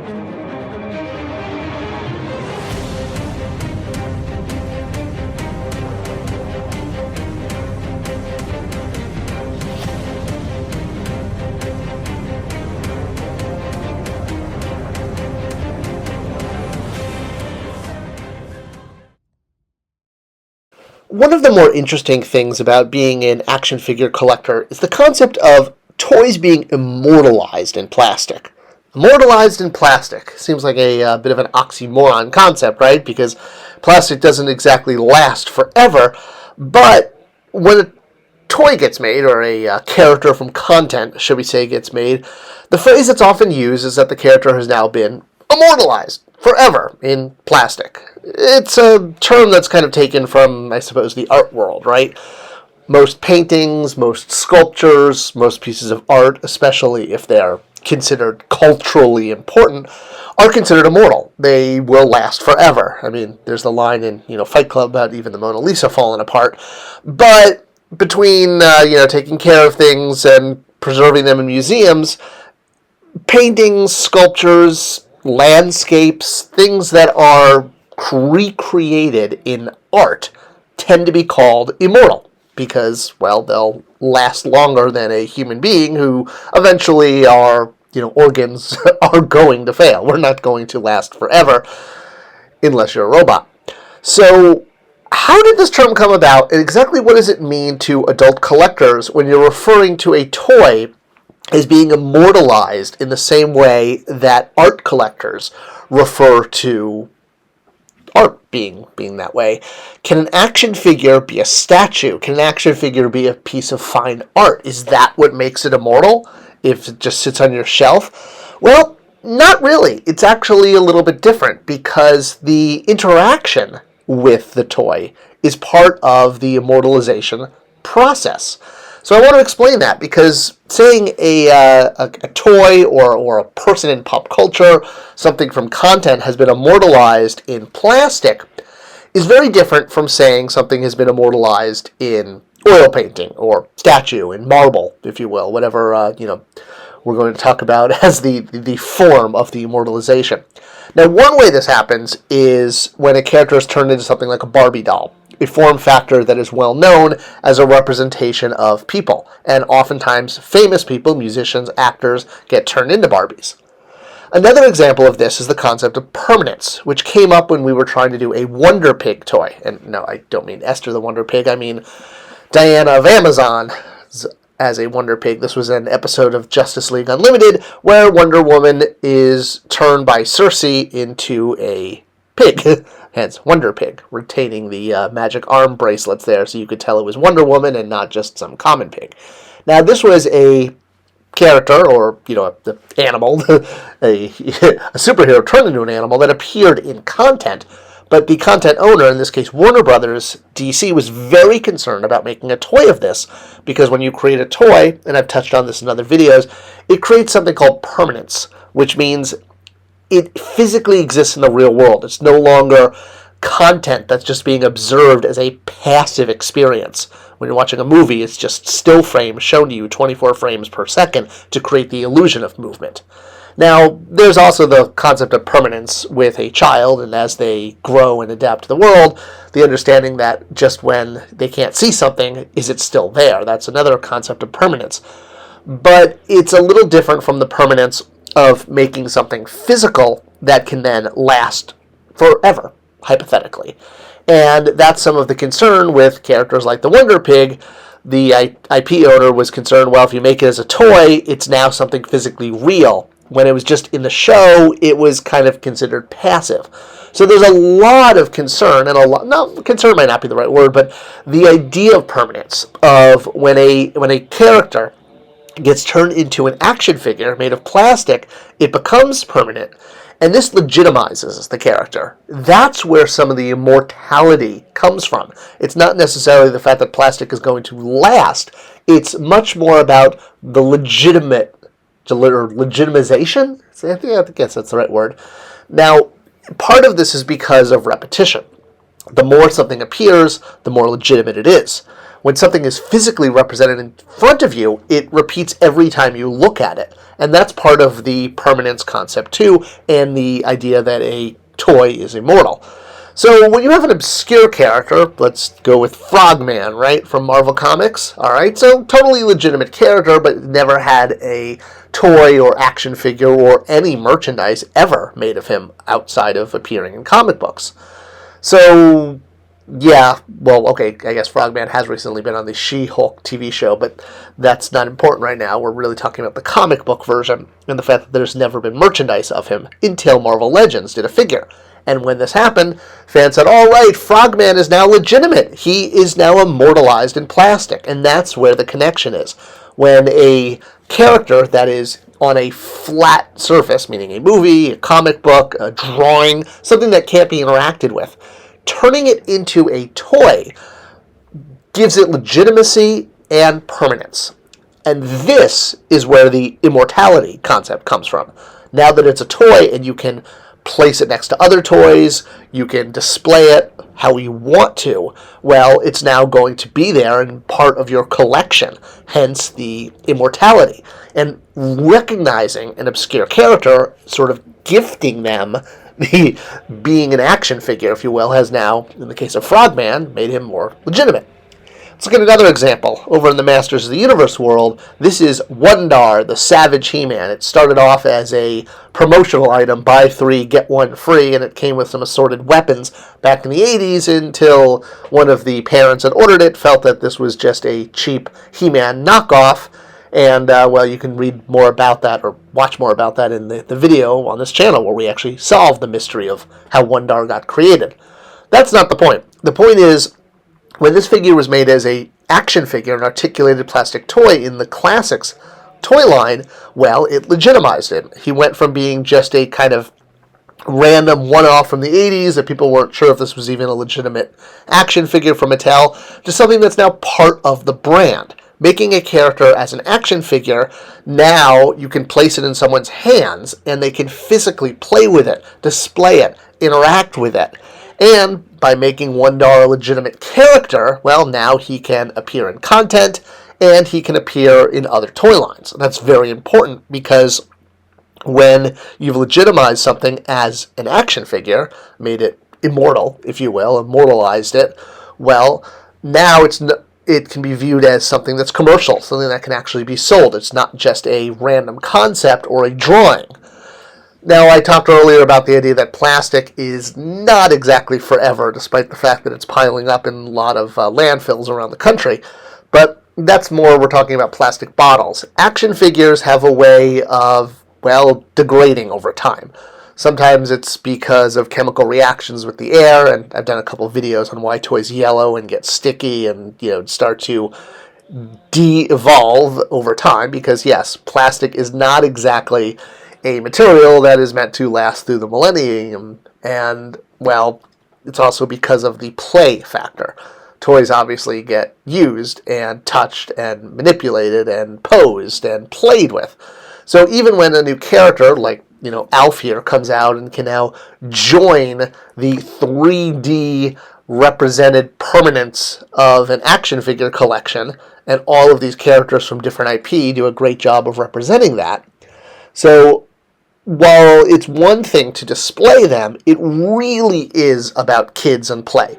One of the more interesting things about being an action figure collector is the concept of toys being immortalized in plastic. Immortalized in plastic seems like a bit of an oxymoron concept, right? Because plastic doesn't exactly last forever, but when a toy gets made, or a character from content, should we say, gets made, the phrase that's often used is that the character has now been immortalized forever in plastic. It's a term that's kind of taken from, I suppose, the art world, right? Most paintings, most sculptures, most pieces of art, especially if they're considered culturally important, are considered immortal. They will last forever. I mean, there's the line in Fight Club about even the Mona Lisa falling apart. But between taking care of things and preserving them in museums, paintings, sculptures, landscapes, things that are recreated in art tend to be called immortal because, well, they'll last longer than a human being who eventually our organs are going to fail. We're not going to last forever unless you're a robot. So how did this term come about, and exactly what does it mean to adult collectors when you're referring to a toy as being immortalized in the same way that art collectors refer to art being that way? Can an action figure be a statue? Can an action figure be a piece of fine art? Is that what makes it immortal if it just sits on your shelf? Well, not really. It's actually a little bit different because the interaction with the toy is part of the immortalization process. So I want to explain that because saying a toy or a person in pop culture, something from content, has been immortalized in plastic is very different from saying something has been immortalized in oil painting or statue, in marble, if you will, whatever we're going to talk about as the form of the immortalization. Now, one way this happens is when a character is turned into something like a Barbie doll, a form factor that is well known as a representation of people. And oftentimes famous people, musicians, actors, get turned into Barbies. Another example of this is the concept of permanence, which came up when we were trying to do a Wonder Pig toy. And no, I don't mean Esther the Wonder Pig, I mean Diana of Amazon as a Wonder Pig. This was an episode of Justice League Unlimited where Wonder Woman is turned by Circe into a pig. Hence, Wonder Pig, retaining the magic arm bracelets there so you could tell it was Wonder Woman and not just some common pig. Now, this was a character, or, the animal, a superhero turned into an animal that appeared in content, but the content owner, in this case Warner Brothers, DC, was very concerned about making a toy of this because when you create a toy, and I've touched on this in other videos, it creates something called permanence, which means it physically exists in the real world. It's no longer content that's just being observed as a passive experience. When you're watching a movie, it's just still frames shown to you 24 frames per second to create the illusion of movement. Now, there's also the concept of permanence with a child, and as they grow and adapt to the world, the understanding that just when they can't see something, is it still there? That's another concept of permanence. But it's a little different from the permanence of making something physical that can then last forever, hypothetically. And that's some of the concern with characters like the Wonder Pig. The IP owner was concerned, well, if you make it as a toy, it's now something physically real. When it was just in the show, it was kind of considered passive. So there's a lot of concern, and concern might not be the right word, but the idea of permanence, of when a character gets turned into an action figure made of plastic, it becomes permanent, and this legitimizes the character. That's where some of the immortality comes from. It's not necessarily the fact that plastic is going to last. It's much more about the legitimization? I guess that's the right word. Now, part of this is because of repetition. The more something appears, the more legitimate it is. when something is physically represented in front of you, it repeats every time you look at it. And that's part of the permanence concept too, and the idea that a toy is immortal. So when you have an obscure character, let's go with Frogman, right, from Marvel Comics, all right? So totally legitimate character, but never had a toy or action figure or any merchandise ever made of him outside of appearing in comic books. So, yeah, well, okay, I guess Frogman has recently been on the She-Hulk TV show, but that's not important right now. We're really talking about the comic book version and the fact that there's never been merchandise of him until Marvel Legends did a figure. And when this happened, fans said, all right, Frogman is now legitimate. He is now immortalized in plastic. And that's where the connection is. When a character that is on a flat surface, meaning a movie, a comic book, a drawing, something that can't be interacted with, turning it into a toy gives it legitimacy and permanence. And this is where the immortality concept comes from. Now that it's a toy and you can place it next to other toys, you can display it how you want to, well, it's now going to be there and part of your collection, hence the immortality. And recognizing an obscure character, sort of gifting them the being an action figure, if you will, has now, in the case of Frogman, made him more legitimate. Let's look at another example. Over in the Masters of the Universe world, this is Wundar, the Savage He-Man. It started off as a promotional item, buy 3, get 1 free, and it came with some assorted weapons back in the 80s until one of the parents that ordered it felt that this was just a cheap He-Man knockoff. And, well, you can read more about that or watch more about that in the video on this channel where we actually solve the mystery of how Wundar got created. That's not the point. The point is, when this figure was made as an action figure, an articulated plastic toy in the Classics toy line, well, it legitimized him. He went from being just a kind of random one-off from the 80s that people weren't sure if this was even a legitimate action figure from Mattel, to something that's now part of the brand. Making a character as an action figure, now you can place it in someone's hands and they can physically play with it, display it, interact with it. And by making Wundar a legitimate character, well, now he can appear in content and he can appear in other toy lines. And that's very important because when you've legitimized something as an action figure, made it immortal, if you will, immortalized it, well, now it can be viewed as something that's commercial, something that can actually be sold. It's not just a random concept or a drawing. Now, I talked earlier about the idea that plastic is not exactly forever, despite the fact that it's piling up in a lot of landfills around the country. But that's more, we're talking about plastic bottles. Action figures have a way of, well, degrading over time. Sometimes it's because of chemical reactions with the air, and I've done a couple videos on why toys yellow and get sticky and, start to de-evolve over time, because, yes, plastic is not exactly a material that is meant to last through the millennium, and, well, it's also because of the play factor. Toys obviously get used and touched and manipulated and posed and played with. So even when a new character, like, Alf here, comes out and can now join the 3D represented permanence of an action figure collection, and all of these characters from different IP do a great job of representing that. So while it's one thing to display them, it really is about kids and play.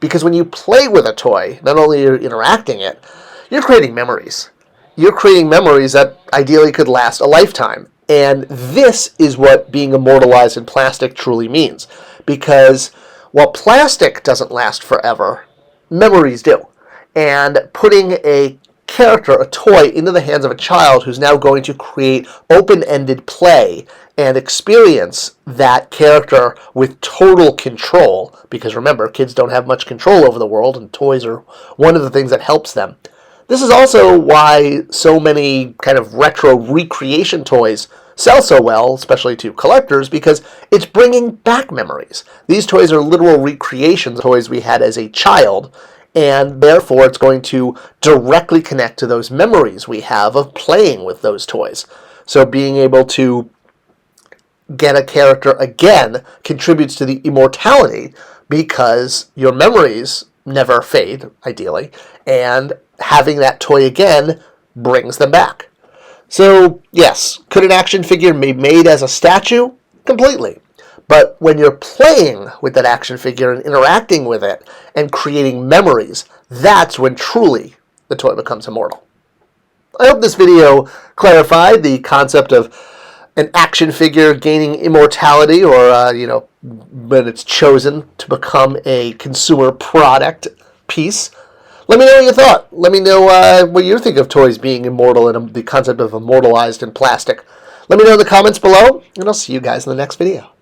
Because when you play with a toy, not only are you interacting it, you're creating memories. You're creating memories that ideally could last a lifetime. And this is what being immortalized in plastic truly means. Because while plastic doesn't last forever, memories do. And putting a character, a toy, into the hands of a child who's now going to create open-ended play and experience that character with total control, because remember, kids don't have much control over the world, and toys are one of the things that helps them. This is also why so many kind of retro recreation toys sell so well, especially to collectors, because it's bringing back memories. These toys are literal recreations of toys we had as a child, and therefore it's going to directly connect to those memories we have of playing with those toys. So being able to get a character again contributes to the immortality, because your memories never fade, ideally, and having that toy again brings them back. So, yes, could an action figure be made as a statue? Completely. But when you're playing with that action figure and interacting with it and creating memories, that's when truly the toy becomes immortal. I hope this video clarified the concept of an action figure gaining immortality, or, when it's chosen to become a consumer product piece. Let me know what you thought. Let me know what you think of toys being immortal and the concept of immortalized in plastic. Let me know in the comments below, and I'll see you guys in the next video.